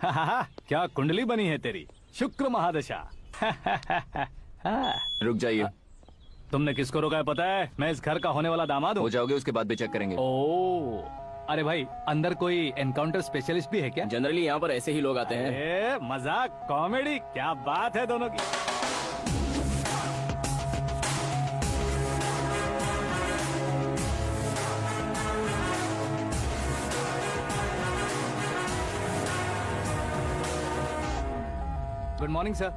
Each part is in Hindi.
क्या कुंडली बनी है तेरी, शुक्र महादशा। रुक जाइए। तुमने किसको रोका है पता है? मैं इस घर का होने वाला दामाद हूँ। हो जाओगे उसके बाद भी चेक करेंगे। ओ, अरे भाई अंदर कोई एनकाउंटर स्पेशलिस्ट भी है क्या? जनरली यहाँ पर ऐसे ही लोग आते हैं। मजाक कॉमेडी, क्या बात है दोनों की। Good morning sir.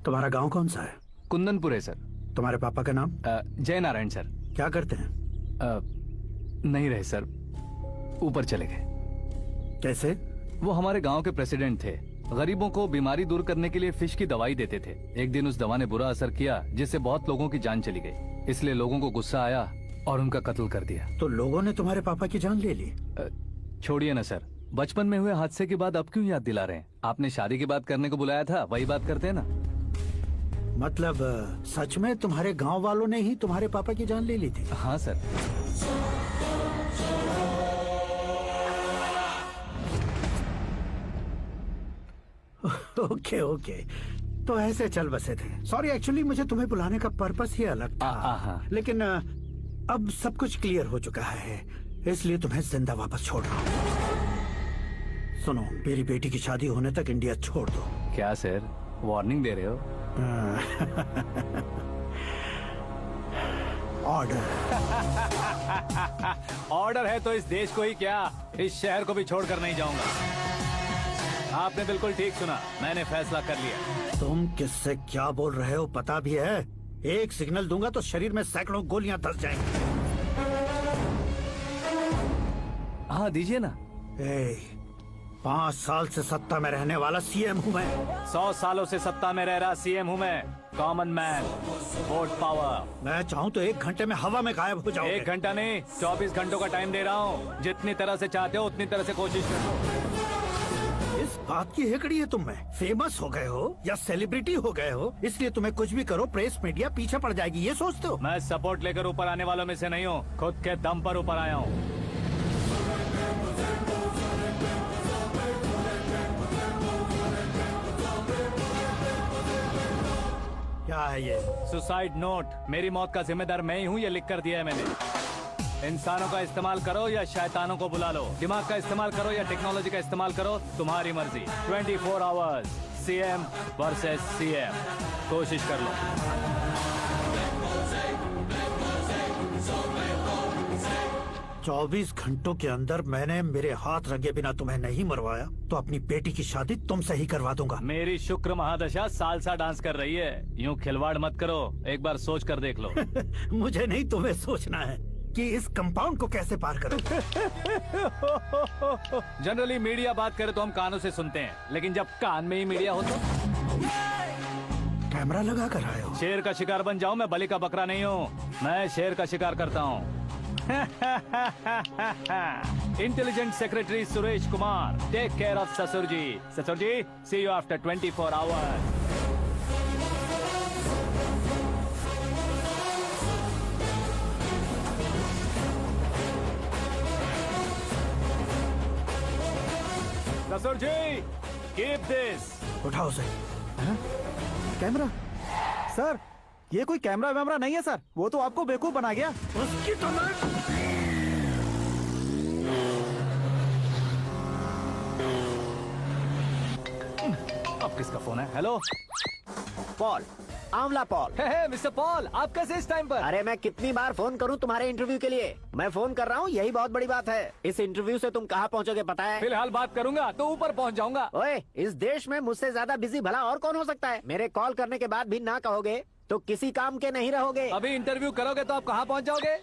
तुम्हारा गांव कौन सा है? कुंदनपुर है सर। तुम्हारे पापा का नाम? जय नारायण सर। क्या करते हैं? नहीं रहे सर, ऊपर चले गए। कैसे? वो हमारे गांव के प्रेसिडेंट थे। गरीबों को बीमारी दूर करने के लिए फिश की दवाई देते थे। एक दिन उस दवा ने बुरा असर किया जिससे बहुत लोगों की जान चली गई। इसलिए लोगों को गुस्सा आया और उनका कत्ल कर दिया। तो लोगों ने तुम्हारे पापा की जान ले ली? छोड़िए ना सर, बचपन में हुए हादसे के बाद अब क्यों याद दिला रहे हैं? आपने शादी की बात करने को बुलाया था, वही बात करते हैं ना। मतलब सच में तुम्हारे गांव वालों ने ही तुम्हारे पापा की जान ले ली थी? हाँ सर। ओके ओके, तो ऐसे चल बसे थे। सॉरी, एक्चुअली मुझे तुम्हें बुलाने का पर्पस ही अलग था। लेकिन अब सब कुछ क्लियर हो चुका है, इसलिए तुम्हें जिंदा वापस छोड़ रहा हूँ। सुनो, मेरी बेटी की शादी होने तक इंडिया छोड़ दो। क्या सर, वार्निंग दे रहे हो? ऑर्डर। ऑर्डर है तो इस देश को ही क्या, इस शहर को भी छोड़कर नहीं जाऊंगा। आपने बिल्कुल ठीक सुना, मैंने फैसला कर लिया। तुम किससे क्या बोल रहे हो पता भी है? एक सिग्नल दूंगा तो शरीर में सैकड़ों गोलियां धस जाएंगी। हाँ दीजिए ना। 5 साल से सत्ता में रहने वाला सीएम हूँ मैं। 100 सालों से सत्ता में रह रहा सीएम हूँ मैं। Common man, vote power. मैं चाहूँ तो 1 घंटे में हवा में गायब हो जाऊँ। 1 घंटा नहीं, 24 घंटों का टाइम दे रहा हूँ। जितनी तरह से चाहते हो उतनी तरह से कोशिश करो। इस बात की हेकड़ी है तुम में? फेमस हो गए हो या सेलिब्रिटी हो गए हो, इसलिए तुम्हें कुछ भी करो प्रेस मीडिया पीछे पड़ जाएगी, ये सोचते हो? मैं सपोर्ट लेकर ऊपर आने वालों में से नहीं हूँ, खुद के दम पर ऊपर आया हूँ। क्या है ये? Suicide note. मेरी मौत का जिम्मेदार मैं ही हूँ, ये लिख कर दिया है मैंने। इंसानों का इस्तेमाल करो या शैतानों को बुला लो, दिमाग का इस्तेमाल करो या टेक्नोलॉजी का इस्तेमाल करो, तुम्हारी मर्जी। 24 आवर्स, सीएम वर्सेस सीएम, कोशिश कर लो। चौबीस घंटों के अंदर मैंने मेरे हाथ रंगे बिना तुम्हें नहीं मरवाया तो अपनी बेटी की शादी तुमसे ही करवा दूंगा। मेरी शुक्र महादशा सालसा डांस कर रही है, यूं खिलवाड़ मत करो, एक बार सोच कर देख लो। मुझे नहीं, तुम्हें सोचना है कि इस कंपाउंड को कैसे पार करूं। जनरली मीडिया बात करे तो हम कानों से सुनते हैं, लेकिन जब कान में ही मीडिया हो तो कैमरा लगा कर आए हो। शेर का शिकार बन जाऊं, मैं बलि का बकरा नहीं हूँ, मैं शेर का शिकार करता हूँ। Intelligent secretary Suresh Kumar, take care of ससुर जी। ससुर जी, सी यू आफ्टर 24 आवर्स। ससुर जी, कीप दिस। उठाओ उसे। कैमरा? सर, ये कोई कैमरा वैमरा नहीं है सर, वो तो आपको बेवकूफ बना गया। उसकी तो मैं... अब किसका फोन है? हेलो पॉल, आंवला पॉल। हे मिस्टर पॉल, आप कैसे इस टाइम पर? अरे मैं कितनी बार फोन करूं तुम्हारे इंटरव्यू के लिए? मैं फोन कर रहा हूं, यही बहुत बड़ी बात है। इस इंटरव्यू से तुम कहां पहुंचोगे पता है? फिलहाल बात करूंगा तो ऊपर पहुंच जाऊंगा। ओए, इस देश में मुझसे ज्यादा बिजी भला और कौन हो सकता है? मेरे कॉल करने के बाद भी ना कहोगे तो किसी काम के नहीं रहोगे। अभी इंटरव्यू करोगे तो आप कहाँ पहुँच जाओगे?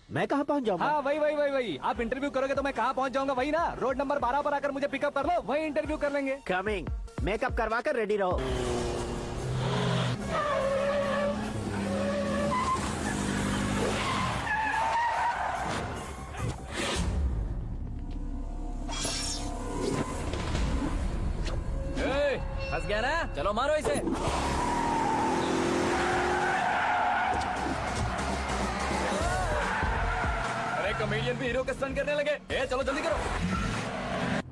मैं कहाँ पहुँच जाऊंगा? हाँ वही। आप इंटरव्यू करोगे तो मैं कहाँ पहुँच जाऊंगा? वही ना, रोड नंबर 12 पर आकर मुझे पिकअप कर लो, वही इंटरव्यू कर लेंगे। कमिंग। मेकअप करवा कर रेडी रहो। फंस गया ना? चलो मारो इसे। विलेन भी हीरो के स्टंट करने लगे। ए चलो जल्दी करो।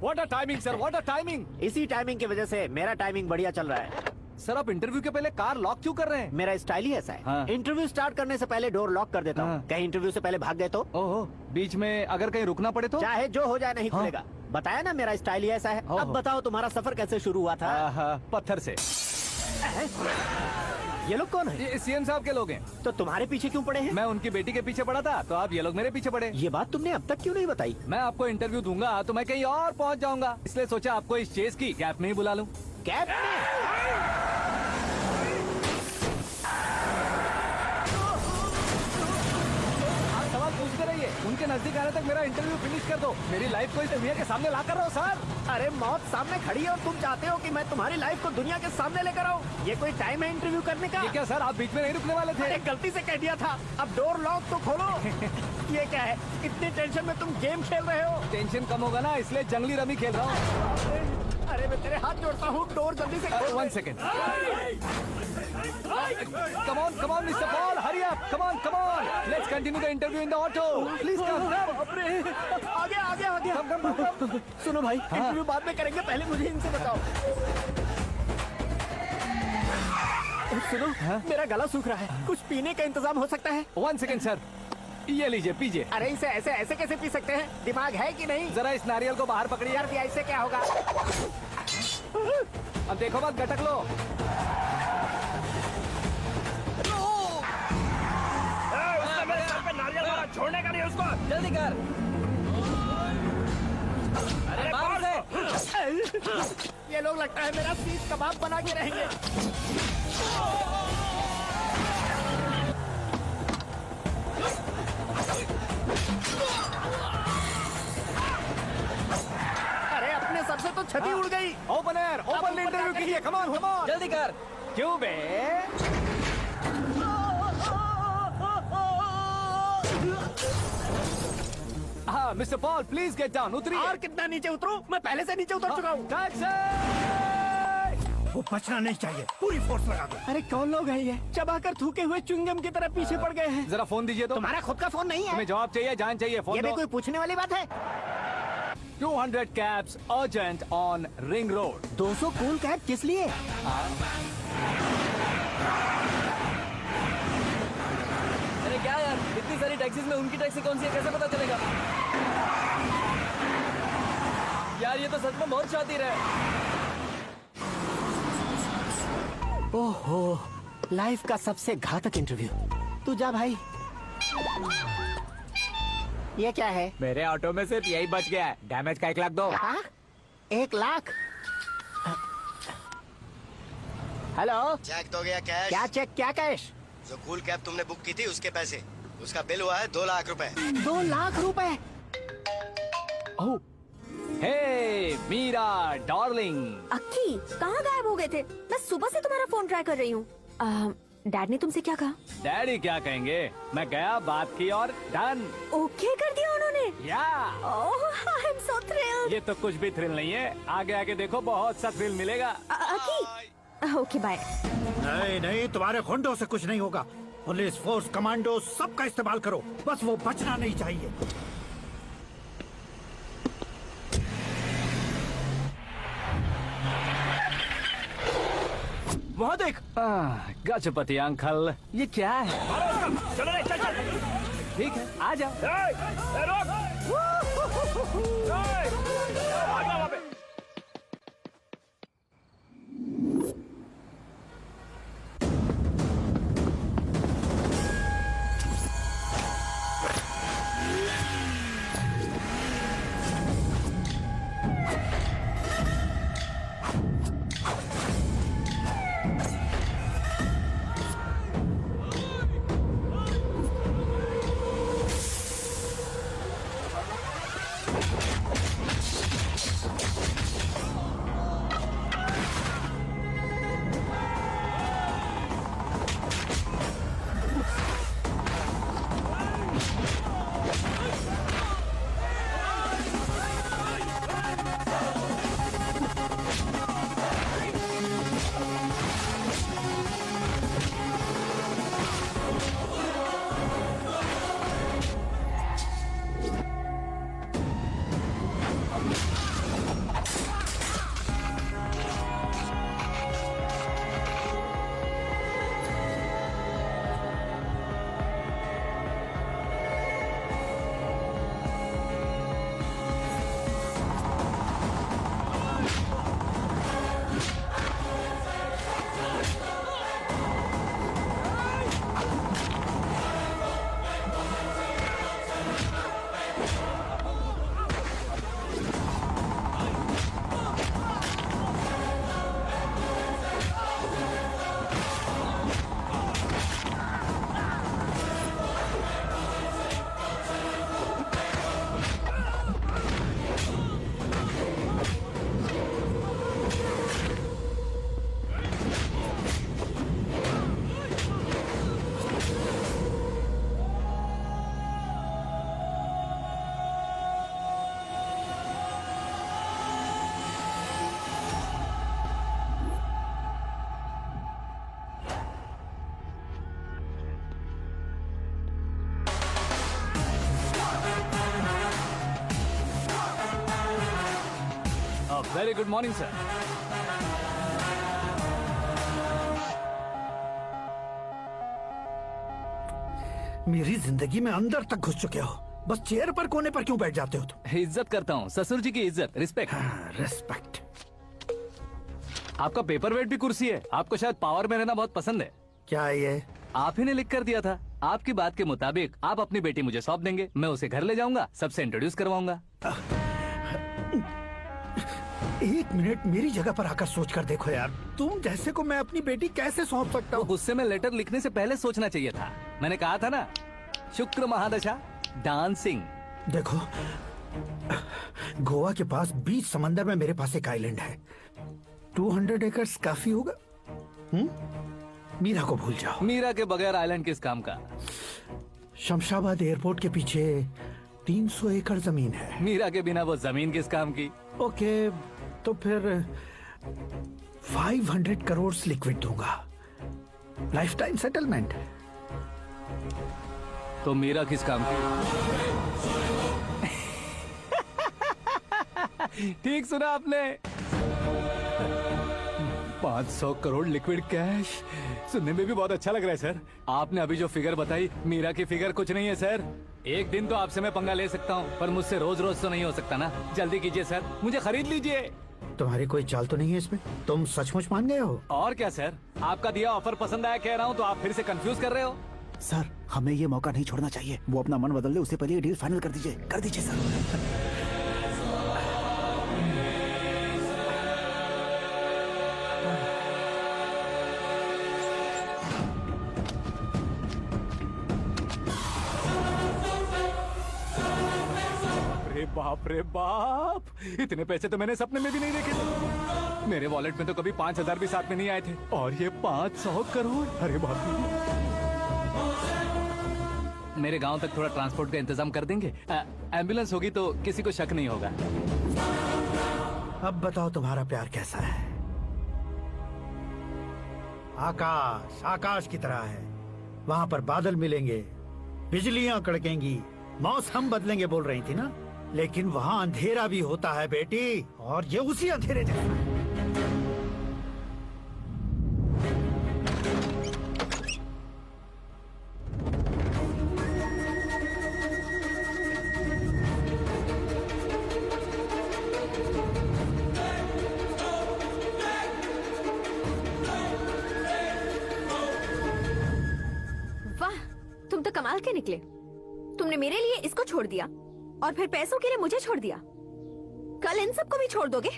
What a timing sir, what a timing. इसी टाइमिंग की वजह से मेरा टाइमिंग बढ़िया चल रहा है। सर आप इंटरव्यू के पहले कार लॉक क्यों कर रहे हैं? मेरा स्टाइल ही ऐसा है। हाँ। इंटरव्यू स्टार्ट करने से पहले डोर लॉक कर देता हूँ। हाँ। कहीं इंटरव्यू से पहले भाग गए तो ओहो, बीच में अगर कहीं रुकना पड़े तो? चाहे जो हो जाए नहीं हाँ। खुलेगा। बताया ना मेरा स्टाइल ही ऐसा है। ओहो। अब बताओ तुम्हारा सफर कैसे शुरू हुआ था? पत्थर से। ये लोग कौन है? ये सीएम साहब के लोग हैं। तो तुम्हारे पीछे क्यों पड़े हैं? मैं उनकी बेटी के पीछे पड़ा था, तो आप ये लोग मेरे पीछे पड़े। ये बात तुमने अब तक क्यों नहीं बताई? मैं आपको इंटरव्यू दूंगा तो मैं कहीं और पहुंच जाऊंगा, इसलिए सोचा आपको इस चेस की गैप में ही बुला लूं। कैब में? आप सवाल पूछते रहिए, उनके नजदीक आने तक मेरा इंटरव्यू फिनिश कर दो। मेरी लाइफ को इस दुनिया के सामने ला कर रहो सर। अरे मौत सामने खड़ी है और तुम चाहते हो कि मैं तुम्हारी लाइफ को दुनिया के सामने लेकर आऊं? ये कोई टाइम है इंटरव्यू करने का? ये क्या सर, आप बीच में नहीं रुकने वाले थे? अरे गलती से कह दिया था। अब डोर लॉक तो खोलो। ये क्या है? इतनी टेंशन में तुम गेम खेल रहे हो? टेंशन कम होगा ना, इसलिए जंगली रमी खेल रहा हूँ। अरे मैं तेरे हाथ जोड़ता हूँ, डोर जल्दी से खोल। 1 second. Come on, Mr. Paul, hurry up. Come on. Let's continue the interview in the auto. Please come. आगे। Come. सुनो भाई, इंटरव्यू बाद में करेंगे, पहले मुझे इनसे बताओ। सुनो, मेरा गला सूख रहा है, कुछ पीने का इंतजाम हो सकता है? 1 सेकेंड सर, ये लीजिए पीजिए। अरे इसे ऐसे कैसे पी सकते हैं? दिमाग है कि नहीं? जरा इस नारियल को बाहर पकड़िए। यार दिया, इससे क्या होगा? अब देखो मत, गटक लो। छोड़ने का नहीं उसको। जल्दी कर। अरे बाहर से। ये लोग लगता है मेरा सीख कबाब बना के रहेंगे। अरे अपने सर से तो छती उड़ गई। ओपन एयर, ओपन इंटरव्यू कीजिए। Come on. जल्दी कर। क्यों बे? हाँ mister Paul, please get down. उतरिए। और कितना नीचे उतरूं? मैं पहले से नीचे उतर चुका हूँ। टैक्सी! वो बचना नहीं चाहिए, पूरी फोर्स लगा दो। अरे कौन लोग हैं ये? चबाकर थूके हुए च्युइंगम की तरह पीछे पड़ गए हैं। जरा फोन दीजिए तो। तुम्हारा खुद का फोन नहीं है? तुम्हें जवाब चाहिए, जान चाहिए, फोन ये भी दो। कोई पूछने वाली बात है? 200 cabs urgent on Ring Road. 200 cool cab किस लिए? अरे क्या यार, इतनी सारी टैक्सीज में उनकी टैक्सी कौन सी है, कैसे पता चलेगा? यार ये तो सच में बहुत शातिर है। ओहो, लाइफ का सबसे घातक इंटरव्यू। तू जा भाई। ये क्या है? मेरे ऑटो में सिर्फ यही बच गया है। डैमेज का 1 लाख दो। हाँ? 1 लाख? हेलो, चेक तो गया कैश। क्या चेक, क्या कैश? जो कूल कैब तुमने बुक की थी उसके पैसे, उसका बिल हुआ है 2 लाख रुपए। 2 लाख रुपए? ओह, हे मीरा डार्लिंग। अक्की, कहाँ गायब हो गए थे? मैं सुबह से तुम्हारा फोन ट्राई कर रही हूँ। डैड ने तुमसे क्या कहा? डैडी क्या कहेंगे, मैं गया, बात की और डन। ओके कर दिया उन्होंने? या ओह, आई एम सो थ्रिल्ड। ये तो कुछ भी थ्रिल नहीं है, आगे आगे देखो बहुत सा थ्रिल मिलेगा। अक्की, ओके बाय। नहीं, तुम्हारे गुंडों से कुछ नहीं होगा। पुलिस फोर्स, कमांडो, सबका इस्तेमाल करो, बस वो बचना नहीं चाहिए। वहाँ देख। गजपति अंकल, ये क्या है? चलो रे, चल। ठीक है, आ जाओ। Very good morning sir. मेरी जिंदगी में अंदर तक घुस चुके हो, बस चेयर पर कोने पर क्यों बैठ जाते हो तुम? इज्जत करता हूँ, ससुर जी की इज्जत, रिस्पेक्ट। रेस्पेक्ट। आपका पेपर वेट भी कुर्सी है। आपको शायद पावर में रहना बहुत पसंद है। क्या है ये? आप ही ने लिख कर दिया था। आपकी बात के मुताबिक आप अपनी बेटी मुझे सौंप देंगे, मैं उसे घर ले जाऊंगा, सबसे इंट्रोड्यूस करवाऊंगा। एक मिनट मेरी जगह पर आकर सोच कर देखो यार, तुम जैसे को मैं अपनी बेटी कैसे सौंप सकता तो हूँ? गुस्से में लेटर लिखने से पहले सोचना चाहिए था। मैंने कहा था ना, शुक्र महादशा डांसिंग। देखो, गोवा के पास बीच समंदर में मेरे पास एक आइलैंड है। 200 एकर्स काफी होगा। मीरा को भूल जाओ। मीरा के बगैर आइलैंड किस काम का? शमशाबाद एयरपोर्ट के पीछे 300 एकड़ जमीन है। मीरा के बिना वो जमीन किस काम की? ओके, तो फिर 500 करोड़ लिक्विड दूंगा, लाइफ टाइम सेटलमेंट। तो मीरा किस काम की? ठीक सुना आपने। 500 करोड़ लिक्विड कैश सुनने में भी बहुत अच्छा लग रहा है सर। आपने अभी जो फिगर बताई, मीरा की फिगर कुछ नहीं है सर। एक दिन तो आपसे मैं पंगा ले सकता हूँ, पर मुझसे रोज रोज तो नहीं हो सकता ना। जल्दी कीजिए सर, मुझे खरीद लीजिए। तुम्हारी कोई चाल तो नहीं है इसमें? तुम सचमुच मान गए हो? और क्या सर, आपका दिया ऑफर पसंद आया कह रहा हूँ, तो आप फिर से कंफ्यूज कर रहे हो। सर, हमें ये मौका नहीं छोड़ना चाहिए। वो अपना मन बदल दे, उससे पहले ये डील फाइनल कर दीजिए। कर दीजिए सर। अरे बाप रे बाप, इतने पैसे तो मैंने सपने में भी नहीं देखे थे। मेरे वॉलेट में तो कभी 5,000 भी साथ में नहीं आए थे, और ये 500 करोड़। अरे बाप रे। मेरे गांव तक थोड़ा ट्रांसपोर्ट का इंतजाम कर देंगे? एम्बुलेंस होगी तो किसी को शक नहीं होगा। अब बताओ तुम्हारा प्यार कैसा है? आकाश आकाश की तरह है, वहां पर बादल मिलेंगे, बिजलियां कड़केंगी, मौसम बदलेंगे बोल रही थी ना, लेकिन वहाँ अंधेरा भी होता है बेटी, और ये उसी अंधेरे जैसा है। वाह, तुम तो कमाल के निकले। तुमने मेरे लिए इसको छोड़ दिया और फिर पैसों के लिए मुझे छोड़ दिया। कल इन सबको भी छोड़ दोगे?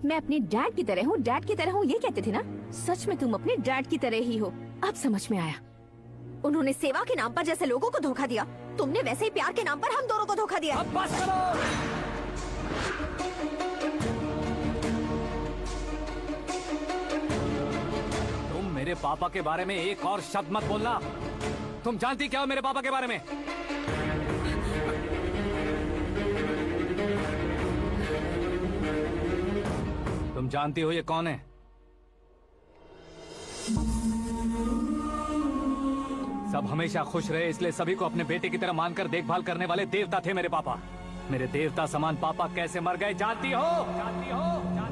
मैं अपने डैड की तरह हूँ, डैड की तरह हूँ, ये कहते थे ना। सच में तुम अपने डैड की तरह ही हो। अब समझ में आया। उन्होंने सेवा के नाम पर जैसे लोगों को धोखा दिया, तुमने वैसे ही प्यार के नाम पर हम दोनों को धोखा दिया। अब बस करो। तुम मेरे पापा के बारे में एक और शब्द मत बोलना। तुम जानती क्या हो मेरे पापा के बारे में? तुम जानती हो ये कौन है? सब हमेशा खुश रहे, इसलिए सभी को अपने बेटे की तरह मानकर देखभाल करने वाले देवता थे मेरे पापा। मेरे देवता समान पापा कैसे मर गए जानती हो? जानती हो?